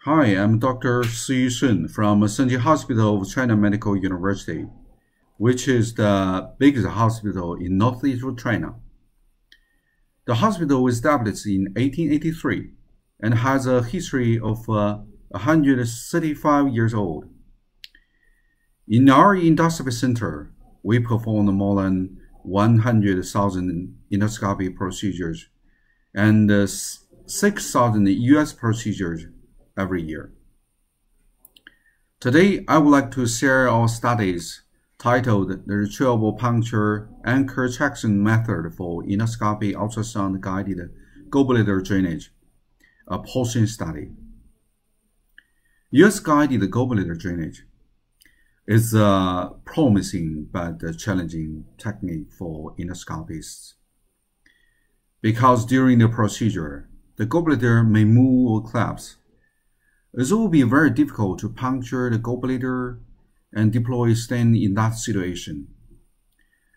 Hi, I'm Dr. Siyu Sun from Senji Hospital of China Medical University, which is the biggest hospital in northeastern China. The hospital was established in 1883 and has a history of 135 years old. In our industrial center, we perform more than 100,000 endoscopy procedures and 6,000 US procedures every year. Today, I would like to share our studies titled The Retrievable Puncture Anchor Traction Method for Endoscopy Ultrasound-Guided Gallbladder Drainage, a porcine study. EUS-guided gallbladder drainage is a promising but challenging technique for endoscopists because during the procedure, the gallbladder may move or collapse. It will be very difficult to puncture the gallbladder and deploy stent in that situation.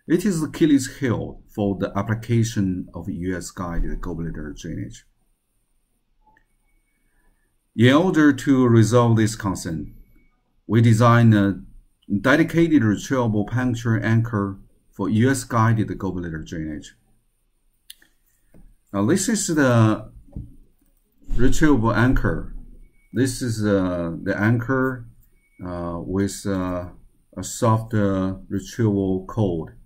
It is the Achilles heel for the application of EUS-guided gallbladder drainage. In order to resolve this concern, we designed a dedicated retrievable puncture anchor for EUS-guided gallbladder drainage. Now, this is the retrievable anchor. This is the anchor with a soft retrieval cord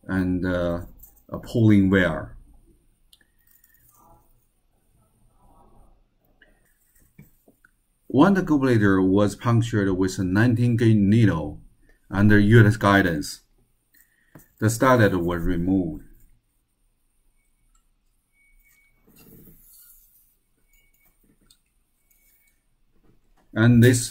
and a pulling wire. When the gallbladder was punctured with a 19-gauge needle under EUS guidance, the stylet was removed. And this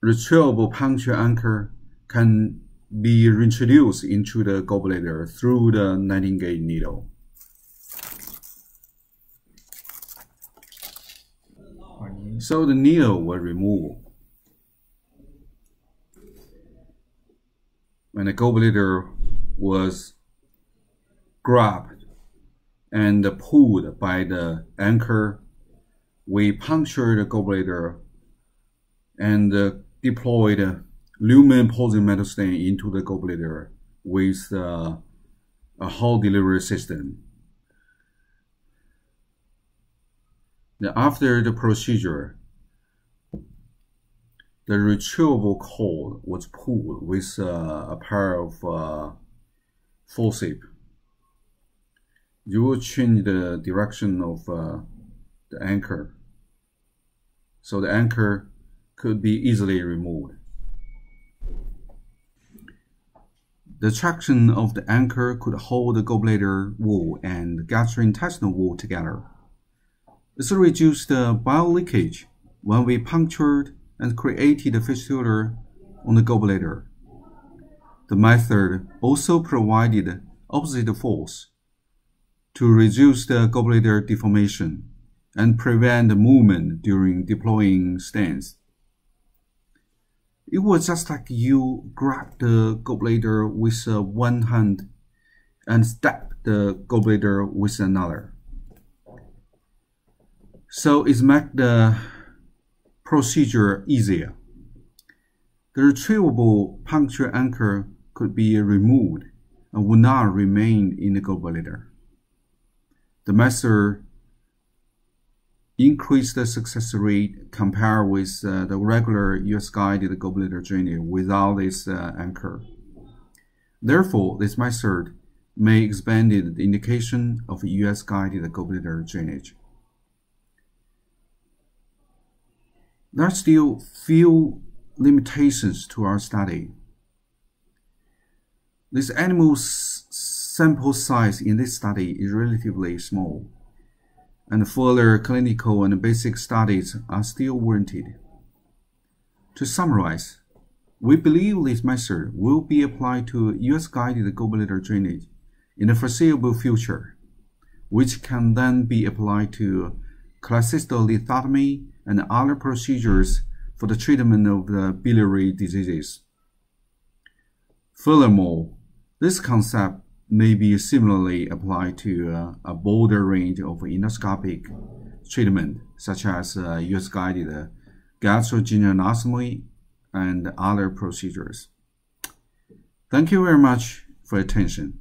retrievable puncture anchor can be reintroduced into the gallbladder through the 19-gauge needle. So the needle was removed. When the gallbladder was grabbed and pulled by the anchor, we punctured the gallbladder and deployed lumen porcine metal stent into the gallbladder with a whole delivery system. Now, after the procedure, the retrievable cord was pulled with a pair of forceps. You will change the direction of the anchor, so the anchor could be easily removed. The traction of the anchor could hold the gallbladder wall and gastrointestinal wall together. This reduced the bile leakage when we punctured and created a fistula on the gallbladder. The method also provided opposite force to reduce the gallbladder deformation and prevent the movement during deploying stents. It was just like you grab the gallbladder with one hand and stab the gallbladder with another. So it makes the procedure easier. The retrievable puncture anchor could be removed and would not remain in the gallbladder. The method increased the success rate compared with the regular EUS-guided gallbladder drainage without this anchor. Therefore, this method may expand the indication of EUS-guided gallbladder drainage. There are still few limitations to our study. This animal sample size in this study is relatively small, and further clinical and basic studies are still warranted. To summarize, we believe this method will be applied to EUS-guided gallbladder drainage in the foreseeable future, which can then be applied to cholecystolithotomy and other procedures for the treatment of the biliary diseases. Furthermore, this concept may be similarly applied to a broader range of endoscopic treatment, such as EUS-guided gastrojejunostomy and other procedures. Thank you very much for your attention.